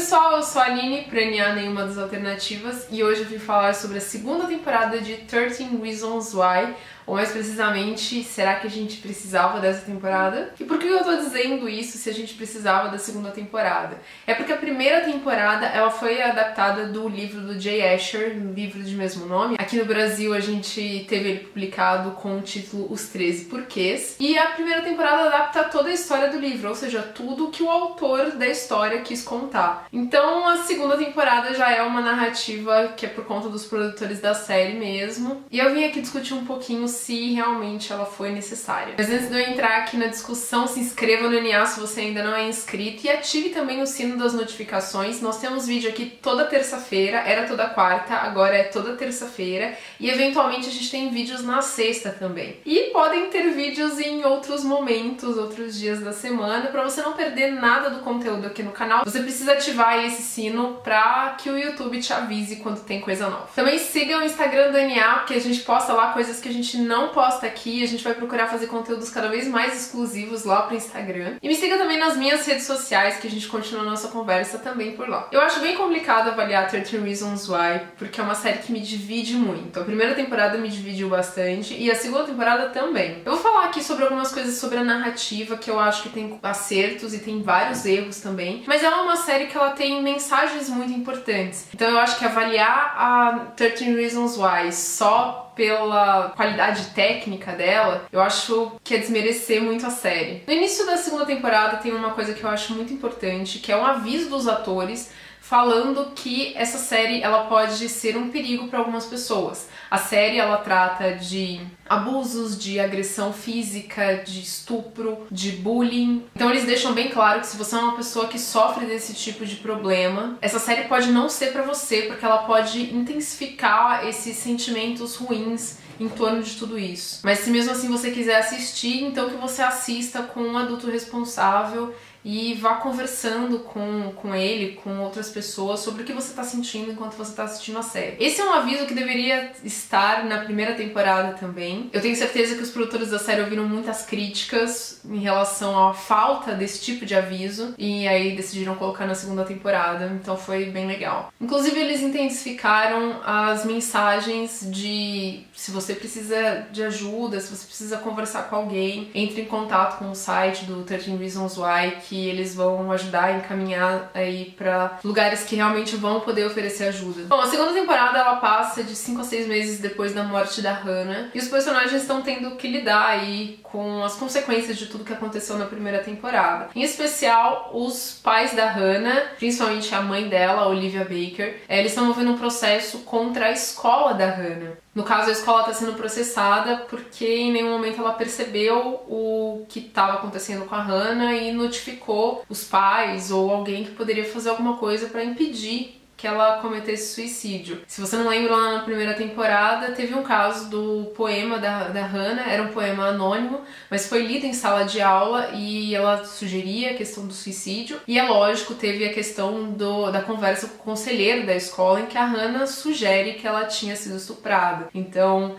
pessoal, eu sou a Aline, pra NA Nenhuma das Alternativas, e hoje eu vim falar sobre a segunda temporada de 13 Reasons Why, ou mais precisamente, será que a gente precisava dessa temporada? E por que eu tô dizendo isso, se a gente precisava da segunda temporada? É porque a primeira temporada, ela foi adaptada do livro do Jay Asher, um livro de mesmo nome. Aqui no Brasil a gente teve ele publicado com o título Os 13 Porquês. E a primeira temporada adapta toda a história do livro, ou seja, tudo que o autor da história quis contar. Então a segunda temporada já é uma narrativa que é por conta dos produtores da série mesmo. E eu vim aqui discutir um pouquinho se realmente ela foi necessária. Mas antes de eu entrar aqui na discussão, se inscreva no NA se você ainda não é inscrito e ative também o sino das notificações. Nós temos vídeo aqui toda terça-feira, era toda quarta, agora é toda terça-feira, e eventualmente a gente tem vídeos na sexta também. E podem ter vídeos em outros momentos, outros dias da semana. Pra você não perder nada do conteúdo aqui no canal, você precisa ativar esse sino pra que o YouTube te avise quando tem coisa nova. Também siga o Instagram do NA, porque a gente posta lá coisas que a gente não posta aqui, a gente vai procurar fazer conteúdos cada vez mais exclusivos lá pro Instagram. E me siga também nas minhas redes sociais, que a gente continua a nossa conversa também por lá. Eu acho bem complicado avaliar 13 Reasons Why, porque é uma série que me divide muito. A primeira temporada me dividiu bastante, e a segunda temporada também. Eu vou falar aqui sobre algumas coisas sobre a narrativa, que eu acho que tem acertos e tem vários erros também, mas ela é uma série que ela tem mensagens muito importantes. Então eu acho que avaliar a 13 Reasons Why só pela qualidade técnica dela, eu acho que é desmerecer muito a série. No início da segunda temporada tem uma coisa que eu acho muito importante, que é um aviso dos atores falando que essa série ela pode ser um perigo para algumas pessoas. A série ela trata de abusos, de agressão física, de estupro, de bullying. Então eles deixam bem claro que se você é uma pessoa que sofre desse tipo de problema, essa série pode não ser pra você, porque ela pode intensificar esses sentimentos ruins em torno de tudo isso. Mas se mesmo assim você quiser assistir, então que você assista com um adulto responsável e vá conversando com ele, com outras pessoas, sobre o que você tá sentindo enquanto você tá assistindo a série. Esse é um aviso que deveria estar na primeira temporada também. Eu tenho certeza que os produtores da série ouviram muitas críticas em relação à falta desse tipo de aviso, e aí decidiram colocar na segunda temporada, então foi bem legal. Inclusive eles intensificaram as mensagens de se você precisa de ajuda, se você precisa conversar com alguém, entre em contato com o site do 13 Reasons Why, que eles vão ajudar a encaminhar aí pra lugares que realmente vão poder oferecer ajuda. Bom, a segunda temporada ela passa de 5 a 6 meses depois da morte da Hannah, e os personagens estão tendo que lidar aí com as consequências de tudo que aconteceu na primeira temporada. Em especial, os pais da Hannah, principalmente a mãe dela, Olivia Baker, eles estão movendo um processo contra a escola da Hannah. No caso, a escola está sendo processada porque em nenhum momento ela percebeu o que estava acontecendo com a Hannah e notificou os pais ou alguém que poderia fazer alguma coisa para impedir que ela cometesse suicídio. Se você não lembra, lá na primeira temporada teve um caso do poema da Hannah, era um poema anônimo, mas foi lido em sala de aula e ela sugeria a questão do suicídio. E é lógico, teve a questão da conversa com o conselheiro da escola, em que a Hannah sugere que ela tinha sido estuprada. Então,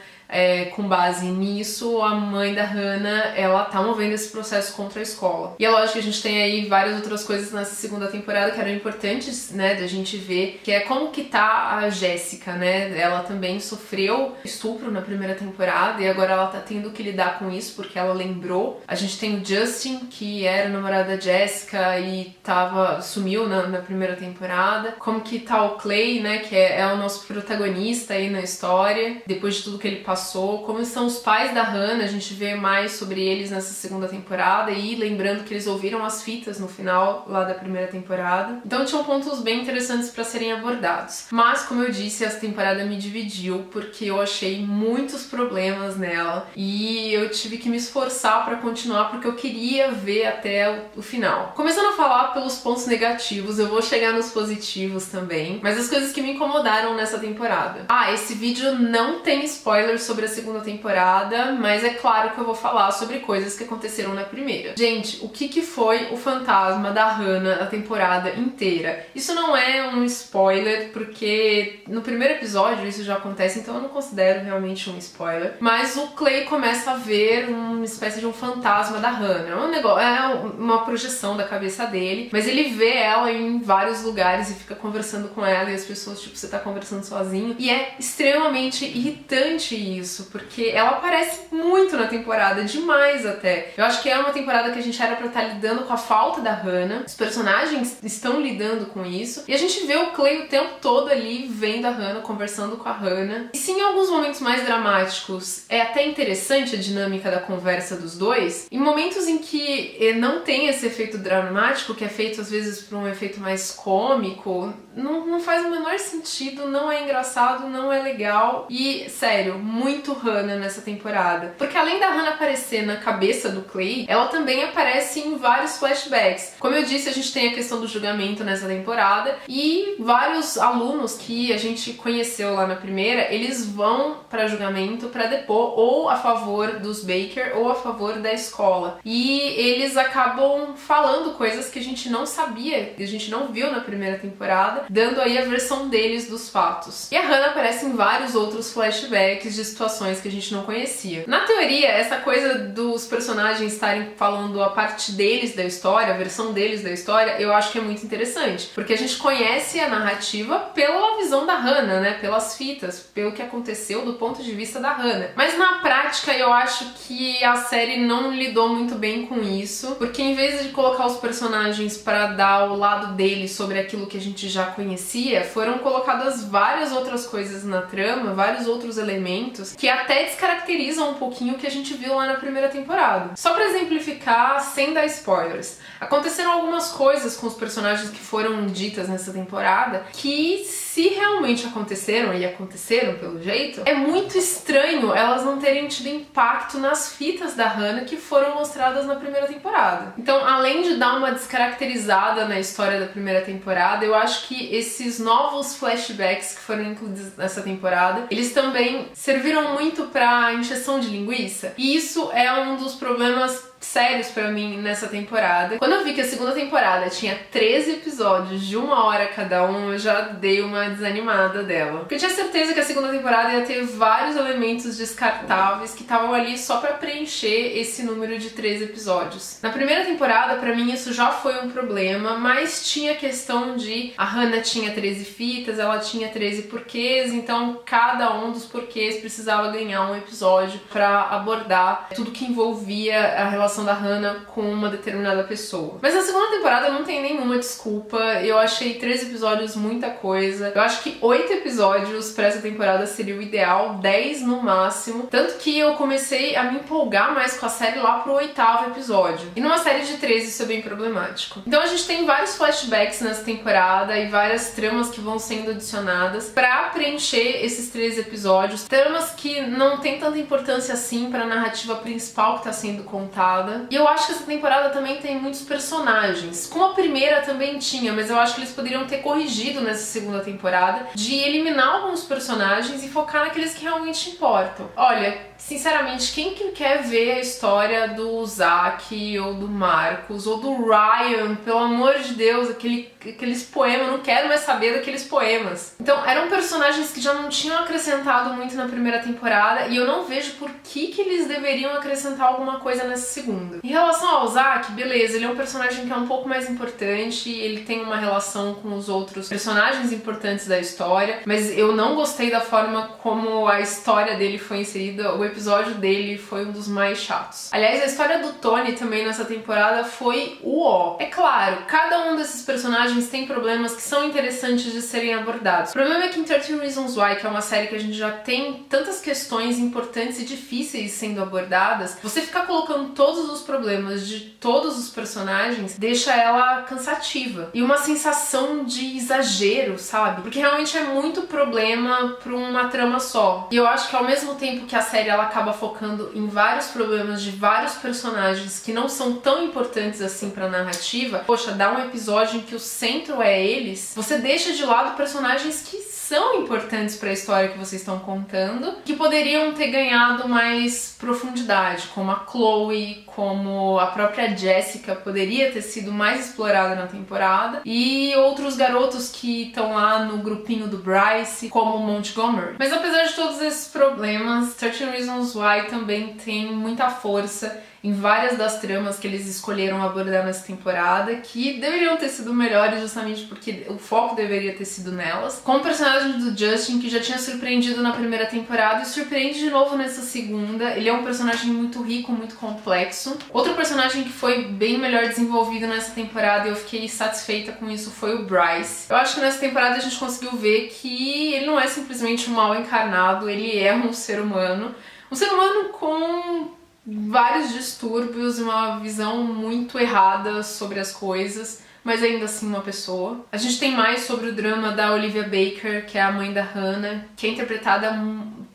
com base nisso, a mãe da Hannah, ela tá movendo esse processo contra a escola. E é lógico que a gente tem aí várias outras coisas nessa segunda temporada que eram importantes, né, da gente ver, que é como que tá a Jéssica, né? Ela também sofreu estupro na primeira temporada e agora ela tá tendo que lidar com isso porque ela lembrou. A gente tem o Justin, que era o namorado da Jéssica e sumiu na primeira temporada. Como que tá o Clay, né, que é o nosso protagonista aí na história, depois de tudo que ele passou. Como são os pais da Hannah, a gente vê mais sobre eles nessa segunda temporada, e lembrando que eles ouviram as fitas no final lá da primeira temporada. Então tinham pontos bem interessantes para serem abordados. Mas, como eu disse, essa temporada me dividiu porque eu achei muitos problemas nela e eu tive que me esforçar para continuar porque eu queria ver até o final. Começando a falar pelos pontos negativos, eu vou chegar nos positivos também, mas as coisas que me incomodaram nessa temporada. Esse vídeo não tem spoilers sobre a segunda temporada, mas é claro que eu vou falar sobre coisas que aconteceram na primeira. Gente, o que foi o fantasma da Hannah a temporada inteira? Isso não é um spoiler, porque no primeiro episódio isso já acontece, então eu não considero realmente um spoiler. Mas o Clay começa a ver uma espécie de um fantasma da Hannah. É um negócio, é uma projeção da cabeça dele, mas ele vê ela em vários lugares e fica conversando com ela e as pessoas, tipo, você tá conversando sozinho. E é extremamente irritante isso, porque ela aparece muito na temporada, demais até. Eu acho que é uma temporada que a gente era pra estar lidando com a falta da Hannah, os personagens estão lidando com isso, e a gente vê o Clay o tempo todo ali vendo a Hannah, conversando com a Hannah. E sim, em alguns momentos mais dramáticos, é até interessante a dinâmica da conversa dos dois. Em momentos em que não tem esse efeito dramático, que é feito às vezes por um efeito mais cômico, não faz o menor sentido, não é engraçado, não é legal. E, sério, muito Hannah nessa temporada. Porque além da Hannah aparecer na cabeça do Clay, ela também aparece em vários flashbacks. Como eu disse, a gente tem a questão do julgamento nessa temporada, e vários alunos que a gente conheceu lá na primeira, eles vão para julgamento para depor ou a favor dos Baker ou a favor da escola. E eles acabam falando coisas que a gente não sabia, que a gente não viu na primeira temporada, dando aí a versão deles dos fatos. E a Hannah aparece em vários outros flashbacks de situações que a gente não conhecia. Na teoria, essa coisa dos personagens estarem falando a parte deles da história, a versão deles da história, eu acho que é muito interessante, porque a gente conhece a narrativa pela visão da Hannah, né? Pelas fitas, pelo que aconteceu do ponto de vista da Hannah. Mas na prática, eu acho que a série não lidou muito bem com isso, porque em vez de colocar os personagens para dar o lado deles sobre aquilo que a gente já conhecia, foram colocadas várias outras coisas na trama, vários outros elementos que até descaracterizam um pouquinho o que a gente viu lá na primeira temporada. Só pra exemplificar, sem dar spoilers, aconteceram algumas coisas com os personagens que foram ditas nessa temporada que, se realmente aconteceram, e aconteceram pelo jeito, é muito estranho elas não terem tido impacto nas fitas da Hannah que foram mostradas na primeira temporada. Então, além de dar uma descaracterizada na história da primeira temporada, eu acho que esses novos flashbacks que foram incluídos nessa temporada, eles também serviram muito pra encheção de linguiça, e isso é um dos problemas sérios pra mim nessa temporada. Quando eu vi que a segunda temporada tinha 13 episódios de 1 hora cada um, eu já dei uma desanimada dela. Porque eu tinha certeza que a segunda temporada ia ter vários elementos descartáveis que estavam ali só pra preencher esse número de 13 episódios. Na primeira temporada, pra mim, isso já foi um problema, mas tinha a questão de a Hannah tinha 13 fitas, ela tinha 13 porquês, então cada um dos porquês precisava ganhar um episódio pra abordar tudo que envolvia a relação da Hannah com uma determinada pessoa. Mas na segunda temporada não tem nenhuma desculpa, eu achei 13 episódios muita coisa. Eu acho que 8 episódios pra essa temporada seria o ideal, 10 no máximo. Tanto que eu comecei a me empolgar mais com a série lá pro 8º episódio. E numa série de 13 isso é bem problemático. Então a gente tem vários flashbacks nessa temporada e várias tramas que vão sendo adicionadas pra preencher esses 13 episódios. Tramas que não tem tanta importância assim pra narrativa principal que tá sendo contada. E eu acho que essa temporada também tem muitos personagens. Como a primeira também tinha, mas eu acho que eles poderiam ter corrigido nessa segunda temporada, de eliminar alguns personagens e focar naqueles que realmente importam. Olha, sinceramente, quem que quer ver a história do Zack, ou do Marcos, ou do Ryan? Pelo amor de Deus, aqueles poemas, eu não quero mais saber daqueles poemas. Então, eram personagens que já não tinham acrescentado muito na primeira temporada, e eu não vejo por que eles deveriam acrescentar alguma coisa nessa segunda. Em relação ao Zack, beleza, ele é um personagem que é um pouco mais importante, ele tem uma relação com os outros personagens importantes da história, mas eu não gostei da forma como a história dele foi inserida, o episódio dele foi um dos mais chatos. Aliás, a história do Tony também nessa temporada foi o ó. É claro, cada um desses personagens tem problemas que são interessantes de serem abordados. O problema é que em 13 Reasons Why, que é uma série que a gente já tem tantas questões importantes e difíceis sendo abordadas, você ficar colocando todos os problemas de todos os personagens deixa ela cansativa. E uma sensação de exagero, sabe? Porque realmente é muito problema pra uma trama só. E eu acho que ao mesmo tempo que a série ela acaba focando em vários problemas de vários personagens que não são tão importantes assim pra narrativa, poxa, dá um episódio em que o centro é eles, você deixa de lado personagens que são importantes para a história que vocês estão contando, que poderiam ter ganhado mais profundidade, como a Chloe, como a própria Jessica poderia ter sido mais explorada na temporada, e outros garotos que estão lá no grupinho do Bryce, como o Montgomery. Mas apesar de todos esses problemas, 13 Reasons Why também tem muita força em várias das tramas que eles escolheram abordar nessa temporada, que deveriam ter sido melhores justamente porque o foco deveria ter sido nelas. Com o personagem do Justin, que já tinha surpreendido na primeira temporada e surpreende de novo nessa segunda. Ele é um personagem muito rico, muito complexo. Outro personagem que foi bem melhor desenvolvido nessa temporada e eu fiquei satisfeita com isso foi o Bryce. Eu acho que nessa temporada a gente conseguiu ver que ele não é simplesmente um mal encarnado, ele é um ser humano com vários distúrbios e uma visão muito errada sobre as coisas, mas ainda assim uma pessoa. A gente tem mais sobre o drama da Olivia Baker, que é a mãe da Hannah, que é interpretada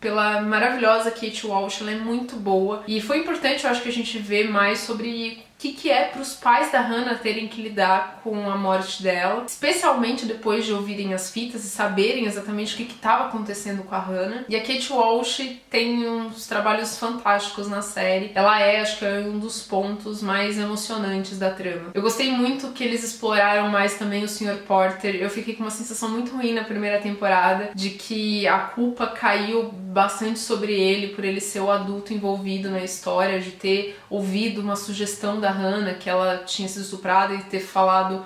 pela maravilhosa Kate Walsh. Ela é muito boa e foi importante, eu acho, que a gente vê mais sobre o que é para os pais da Hannah terem que lidar com a morte dela, especialmente depois de ouvirem as fitas e saberem exatamente o que estava acontecendo com a Hannah. E a Kate Walsh tem uns trabalhos fantásticos na série. Ela acho que é um dos pontos mais emocionantes da trama. Eu gostei muito que eles exploraram mais também o Sr. Porter. Eu fiquei com uma sensação muito ruim na primeira temporada de que a culpa caiu bastante sobre ele por ele ser o adulto envolvido na história, de ter ouvido uma sugestão da Hannah que ela tinha sido estuprada e ter falado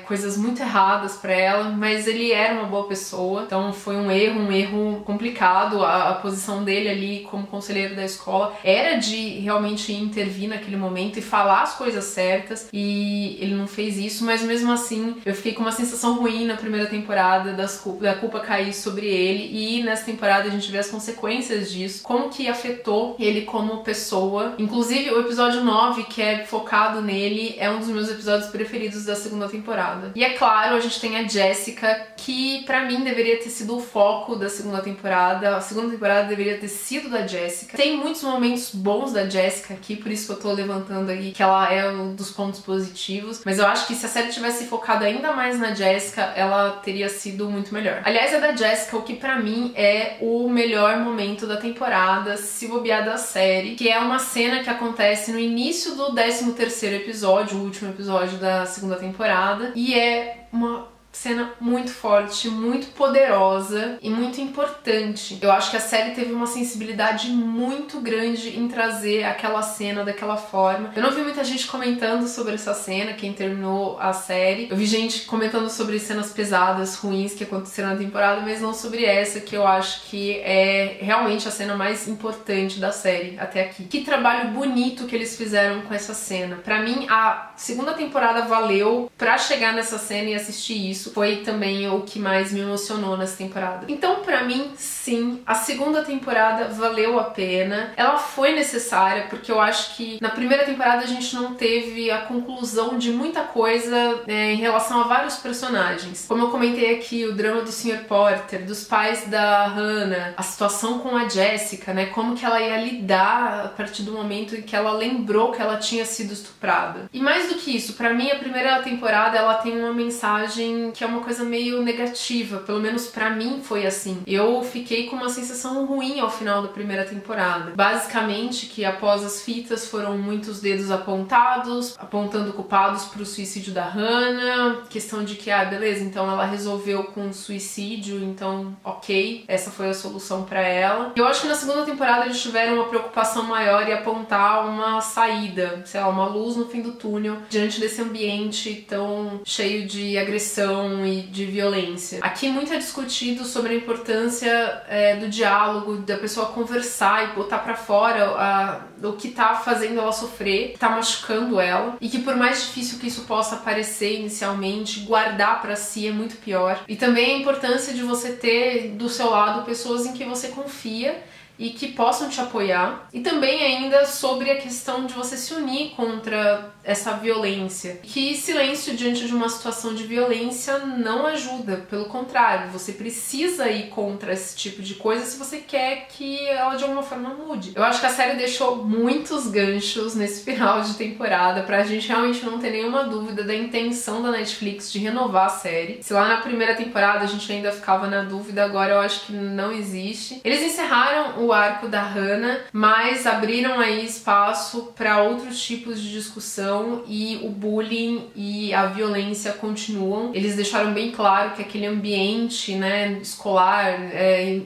coisas muito erradas pra ela, mas ele era uma boa pessoa, então foi um erro complicado. A posição dele ali como conselheiro da escola era de realmente intervir naquele momento e falar as coisas certas, e ele não fez isso, mas mesmo assim eu fiquei com uma sensação ruim na primeira temporada da culpa cair sobre ele, e nessa temporada a gente vê as consequências disso, como que afetou ele como pessoa. Inclusive o episódio 9, que é focado nele, é um dos meus episódios preferidos da segunda temporada. E é claro, a gente tem a Jessica, que pra mim deveria ter sido o foco da segunda temporada. A segunda temporada deveria ter sido da Jessica. Tem muitos momentos bons da Jessica aqui, por isso que eu tô levantando aí que ela é um dos pontos positivos, mas eu acho que se a série tivesse focado ainda mais na Jessica, ela teria sido muito melhor. Aliás, é da Jessica o que pra mim é o melhor momento da temporada, se bobear da série, que é uma cena que acontece no início do 13º episódio, o último episódio da segunda temporada, e é uma cena muito forte, muito poderosa e muito importante. Eu acho que a série teve uma sensibilidade muito grande em trazer aquela cena daquela forma. Eu não vi muita gente comentando sobre essa cena, quem terminou a série. Eu vi gente comentando sobre cenas pesadas, ruins que aconteceram na temporada, mas não sobre essa, que eu acho que é realmente a cena mais importante da série até aqui. Que trabalho bonito que eles fizeram com essa cena. Pra mim, a segunda temporada valeu pra chegar nessa cena e assistir isso. Foi também o que mais me emocionou nessa temporada. Então, pra mim, sim, a segunda temporada valeu a pena. Ela foi necessária, porque eu acho que na primeira temporada a gente não teve a conclusão de muita coisa em relação a vários personagens. Como eu comentei aqui, o drama do Sr. Porter, dos pais da Hannah, a situação com a Jessica, né? Como que ela ia lidar a partir do momento em que ela lembrou que ela tinha sido estuprada. E mais do que isso, pra mim, a primeira temporada ela tem uma mensagem que é uma coisa meio negativa, pelo menos pra mim foi assim. Eu fiquei com uma sensação ruim ao final da primeira temporada. Basicamente que após as fitas foram muitos dedos apontados, apontando culpados pro suicídio da Hannah, questão de que, beleza, então ela resolveu com suicídio, então ok, essa foi a solução pra ela. Eu acho que na segunda temporada eles tiveram uma preocupação maior em apontar uma saída, sei lá, uma luz no fim do túnel, diante desse ambiente tão cheio de agressão e de violência. Aqui muito é discutido sobre a importância do diálogo, da pessoa conversar e botar pra fora o que tá fazendo ela sofrer, que tá machucando ela, e que por mais difícil que isso possa parecer inicialmente, guardar pra si é muito pior. E também a importância de você ter do seu lado pessoas em que você confia e que possam te apoiar. E também ainda sobre a questão de você se unir contra essa violência. Que silêncio diante de uma situação de violência não ajuda, pelo contrário, você precisa ir contra esse tipo de coisa se você quer que ela de alguma forma mude. Eu acho que a série deixou muitos ganchos nesse final de temporada pra gente realmente não ter nenhuma dúvida da intenção da Netflix de renovar a série. Se lá na primeira temporada a gente ainda ficava na dúvida, agora eu acho que não existe. Eles encerraram o arco da Hannah, mas abriram aí espaço para outros tipos de discussão e o bullying e a violência continuam. Eles deixaram bem claro que aquele ambiente, né, escolar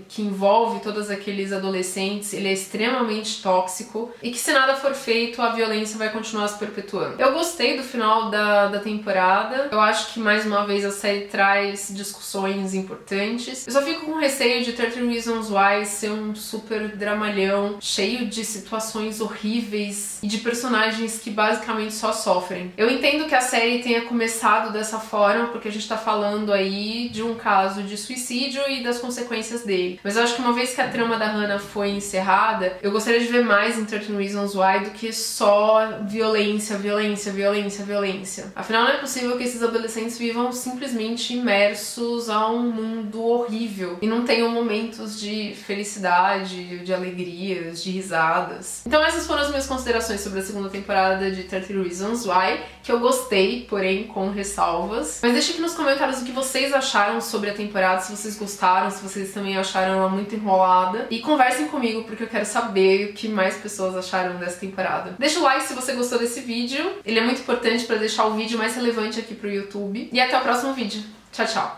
que envolve todos aqueles adolescentes, ele é extremamente tóxico e que se nada for feito, a violência vai continuar se perpetuando. Eu gostei do final da temporada. Eu acho que mais uma vez a série traz discussões importantes. Eu só fico com receio de 13 Reasons Why ser um super dramalhão, cheio de situações horríveis e de personagens que basicamente só sofrem. Eu entendo que a série tenha começado dessa forma, porque a gente tá falando aí de um caso de suicídio e das consequências dele. Mas eu acho que uma vez que a trama da Hannah foi encerrada, eu gostaria de ver mais em 13 Reasons Why do que só violência, violência, violência, violência. Afinal, não é possível que esses adolescentes vivam simplesmente imersos a um mundo horrível e não tenham momentos de felicidade, de alegrias, de risadas. Então essas foram as minhas considerações sobre a segunda temporada de 13 Reasons Why, que eu gostei, porém com ressalvas. Mas deixa aqui nos comentários o que vocês acharam sobre a temporada, se vocês gostaram, se vocês também acharam ela muito enrolada. E conversem comigo, porque eu quero saber o que mais pessoas acharam dessa temporada. Deixa o like se você gostou desse vídeo, ele é muito importante para deixar o vídeo mais relevante aqui pro YouTube. E até o próximo vídeo. Tchau, tchau!